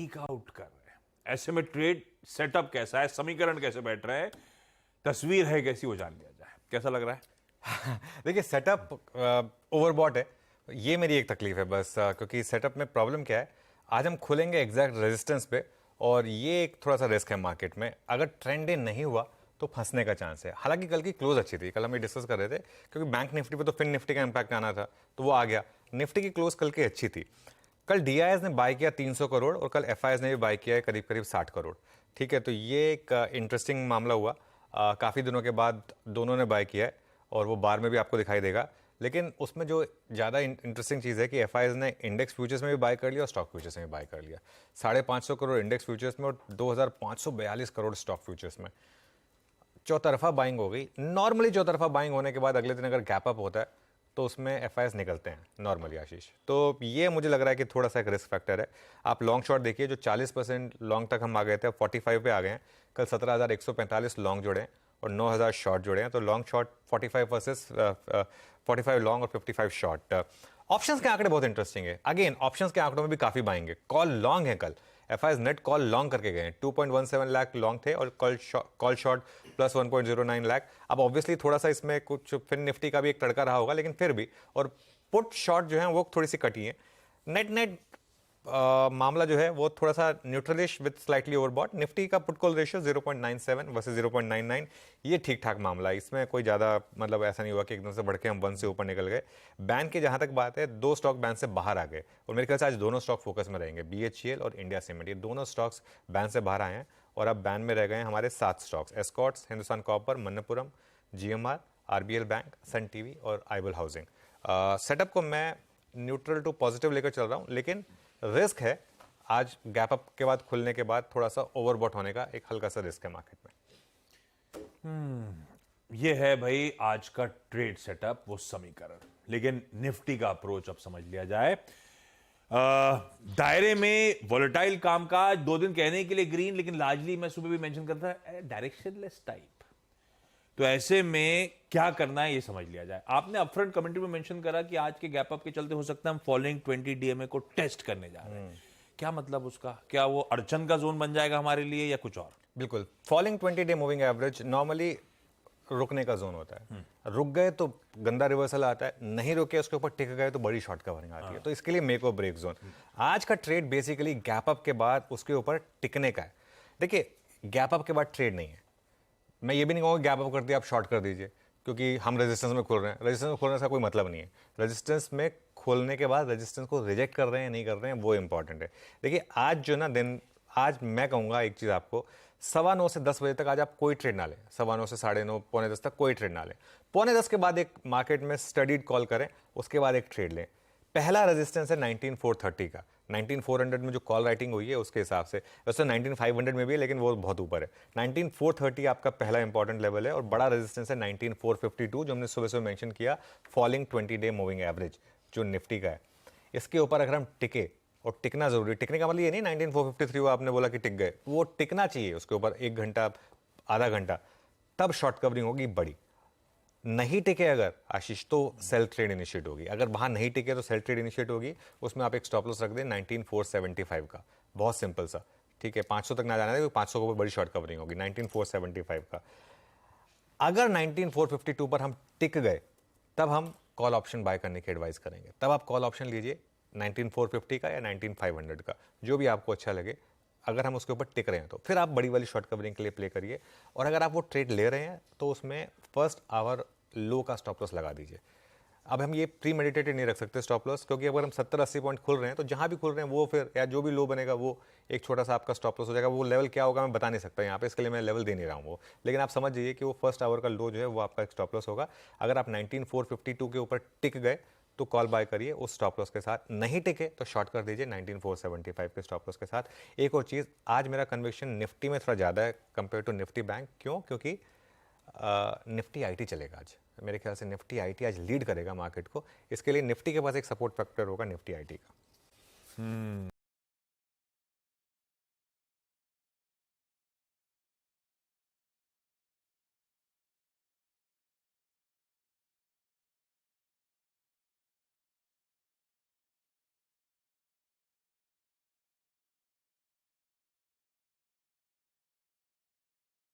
ईक out कर रहे हैं। ऐसे में ट्रेड सेटअप कैसा है, समीकरण कैसे बैठ रहे हैं, तस्वीर है कैसी, वो जान लिया जाए। कैसा लग रहा है? देखिए सेटअप ओवरबॉट है, ये मेरी एक तकलीफ है बस। क्योंकि सेटअप में प्रॉब्लम क्या है, आज हम खुलेंगे एग्जैक्ट रेजिस्टेंस पे, और ये एक थोड़ा सा रिस्क है मार्केट में। अगर ट्रेंड डे नहीं हुआ तो फंसने का चांस है। हालांकि कल की क्लोज अच्छी थी, कल हम ये डिस्कस कर रहे थे, क्योंकि बैंक निफ्टी पे तो फिन निफ्टी का इंपैक्ट आना था, तो वो आ गया। निफ्टी की क्लोज कल की अच्छी थी। कल डीआईएस ने बाय किया 300 करोड़, और कल एफआईएस ने भी बाय किया है करीब करीब 60 करोड़। ठीक है, तो ये एक इंटरेस्टिंग मामला हुआ। काफ़ी दिनों के बाद दोनों ने बाय किया है, और वो बार में भी आपको दिखाई देगा। लेकिन उसमें जो ज़्यादा इंटरेस्टिंग चीज़ है कि एफआईएस ने इंडेक्स फ्यूचर्स में भी बाय कर लिया और स्टॉक फ्यूचर्स में भी बाय कर लिया। 550 करोड़ इंडेक्स फ्यूचर्स में और 2542 करोड़ स्टॉक फ्यूचर्स में। चौतरफा बाइंग हो गई। नॉर्मली चौतरफा बाइंग होने के बाद अगले दिन अगर गैप अप होता है तो उसमें एफआईएस निकलते हैं नॉर्मली, आशीष। तो ये मुझे लग रहा है कि थोड़ा सा एक रिस्क फैक्टर है। आप लॉन्ग शॉट देखिए, जो 40% लॉन्ग तक हम आ गए थे, 45 पे आ गए हैं। कल 17,145 लॉन्ग जुड़े हैं और 9,000 शॉर्ट जुड़े हैं। तो लॉन्ग शॉर्ट 45 वर्सेस 45 लॉन्ग और 55 शॉर्ट। ऑप्शंस के आंकड़े बहुत इंटरेस्टिंग है। अगेन ऑप्शंस के आंकड़ों में भी काफ़ी बाइंग है। कॉल लॉन्ग है कल, एफआईएस नेट कॉल लॉन्ग करके गए हैं। 2.17 लाख लॉन्ग थे, और कॉल शॉर्ट प्लस 1.09 लाख। अब ऑब्वियसली थोड़ा सा इसमें कुछ फिन निफ्टी का भी एक तड़का रहा होगा, लेकिन फिर भी। और पुट शॉर्ट जो है वो थोड़ी सी कटी है। नेट नेट मामला जो है वो थोड़ा सा न्यूट्रलिश विद स्लाइटली ओवरबॉट। निफ्टी का पुट कॉल रेशियो 0.97 वर्सेस 0.99, ये ठीक ठाक मामला है। इसमें कोई ज़्यादा मतलब ऐसा नहीं हुआ कि एकदम से बढ़ के हम 1 से ऊपर निकल गए। बैन के जहाँ तक बात है, 2 स्टॉक बैन से बाहर आ गए, और मेरे ख्याल से आज दोनों स्टॉक फोकस में रहेंगे। बीएचईएल और इंडिया सीमेंट, ये दोनों स्टॉक्स बैन से बाहर आए हैं, और अब बैन में रह गए हैं हमारे 7 stocks: Escorts, Hindustan copper, Manappuram, GMR, RBL bank, Sun TV और आइबल हाउसिंग। सेटअप को मैं न्यूट्रल टू पॉजिटिव लेकर चल रहा हूँ, लेकिन रिस्क है। आज गैप अप के बाद, खुलने के बाद थोड़ा सा ओवरबॉट होने का एक हल्का सा रिस्क है मार्केट में। ये है भाई आज का ट्रेड सेटअप, वो समीकरण। लेकिन निफ्टी का अप्रोच अब समझ लिया जाए। दायरे में वोलेटाइल कामकाज, 2 दिन कहने के लिए ग्रीन, लेकिन लार्जली मैं सुबह भी मेंशन करता था डायरेक्शनलेस टाइप। तो ऐसे में क्या करना है ये समझ लिया जाए। आपने अपफ्रंट कमेंट्री में मेंशन करा कि आज के गैप अप के चलते हो सकता है हम फॉलोइंग 20 डीएमए को टेस्ट करने जा रहे हैं। क्या मतलब उसका? क्या वो अड़चन का जोन बन जाएगा हमारे लिए, या कुछ और? बिल्कुल। Falling 20 day moving average normally रुकने का जोन होता है। रुक गए तो गंदा रिवर्सल आता है, नहीं रुके उसके ऊपर टिक गए तो बड़ी शॉर्ट कवरिंग आती है। तो इसके लिए मेक और ब्रेक जोन। आज का ट्रेड बेसिकली गैप अप के बाद उसके ऊपर टिकने का है। देखिए, गैप अप के बाद ट्रेड नहीं है। मैं ये भी नहीं कहूँगा गैप अप कर दिया आप शॉर्ट कर दीजिए, क्योंकि हम रेजिस्टेंस में खोल रहे हैं। रेजिस्टेंस में खोलने का कोई मतलब नहीं है। रेजिस्टेंस में खोलने के बाद रेजिस्टेंस को रिजेक्ट कर रहे हैं नहीं कर रहे हैं, वो इंपॉर्टेंट है। देखिए, आज जो ना दिन, आज मैं कहूँगा एक चीज़ आपको, 9:15 से 10 बजे तक आज आप कोई ट्रेड ना लें। 9:15 से 9:30, 9:45 तक कोई ट्रेड ना लें। 9:45 के बाद एक मार्केट में स्टडीड कॉल करें, उसके बाद एक ट्रेड लें। पहला रेजिस्टेंस है 19,430 का। 19,400 में जो कॉल राइटिंग हुई है उसके हिसाब से, वैसे 19,500 में भी है, लेकिन वो बहुत ऊपर है। 19,430 आपका पहला इंपॉर्टेंट लेवल है, और बड़ा रेजिस्टेंस है 19,452, जो हमने सुबह सुबह मेंशन किया, फॉलिंग 20 डे मूविंग एवरेज जो निफ्टी का है। इसके ऊपर अगर हम टिके, और टिकना जरूरी, टिकने का मतलब ये नहीं 19,453 हुआ आपने बोला कि टिक गए, वो टिकना चाहिए उसके ऊपर 1 घंटा, आधा घंटा, तब शॉर्ट कवरिंग होगी बड़ी। नहीं टिके अगर आशीष, तो सेल ट्रेड इनिशिएट होगी। अगर वहां नहीं टिके तो सेल ट्रेड इनिशिएट होगी। उसमें आप एक स्टॉप लॉस रख दें 19,475 का, बहुत सिंपल सा। ठीक है, 500 तक ना जाना है, 500 के ऊपर बड़ी शॉर्ट कवरिंग होगी। 19,475 का अगर 19,452 पर हम टिक गए, तब हम कॉल ऑप्शन बाय करने की एडवाइस करेंगे। तब आप कॉल ऑप्शन लीजिए 19,450 का या 19,500 का, जो भी आपको अच्छा लगे। अगर हम उसके ऊपर टिक रहे हैं तो फिर आप बड़ी वाली शॉर्ट कवरिंग के लिए प्ले करिए। और अगर आप वो ट्रेड ले रहे हैं तो उसमें फर्स्ट आवर लो का स्टॉप लॉस लगा दीजिए। अब हम ये प्री मेडिटेटेड नहीं रख सकते स्टॉप लॉस, क्योंकि अगर हम 70-80 पॉइंट खुल रहे हैं तो जहां भी खुल रहे हैं वो फिर, या जो भी लो बनेगा वो एक छोटा सा आपका स्टॉप लॉस हो जाएगा। वो लेवल क्या होगा मैं बता नहीं सकता यहाँ पे, इसके लिए मैं लेवल दे नहीं रहा हूँ वो। लेकिन आप समझ जाइए कि वो फर्स्ट आवर का लो जो है वो आपका एक स्टॉप लॉस होगा। अगर आप 19,452 के ऊपर टिक गए तो कॉल बाय करिए उस स्टॉप लॉस के साथ। नहीं टिके तो शॉर्ट कर दीजिए 19,475 के स्टॉप लॉस के साथ। एक और चीज़, आज मेरा कन्विक्शन निफ्टी में थोड़ा ज़्यादा है कंपेयर टू निफ्टी बैंक। क्यों? क्योंकि निफ्टी आईटी चलेगा आज। मेरे ख्याल से निफ्टी आईटी आज लीड करेगा मार्केट को। इसके लिए निफ्टी के पास एक सपोर्ट फैक्टर होगा निफ्टी आईटी का।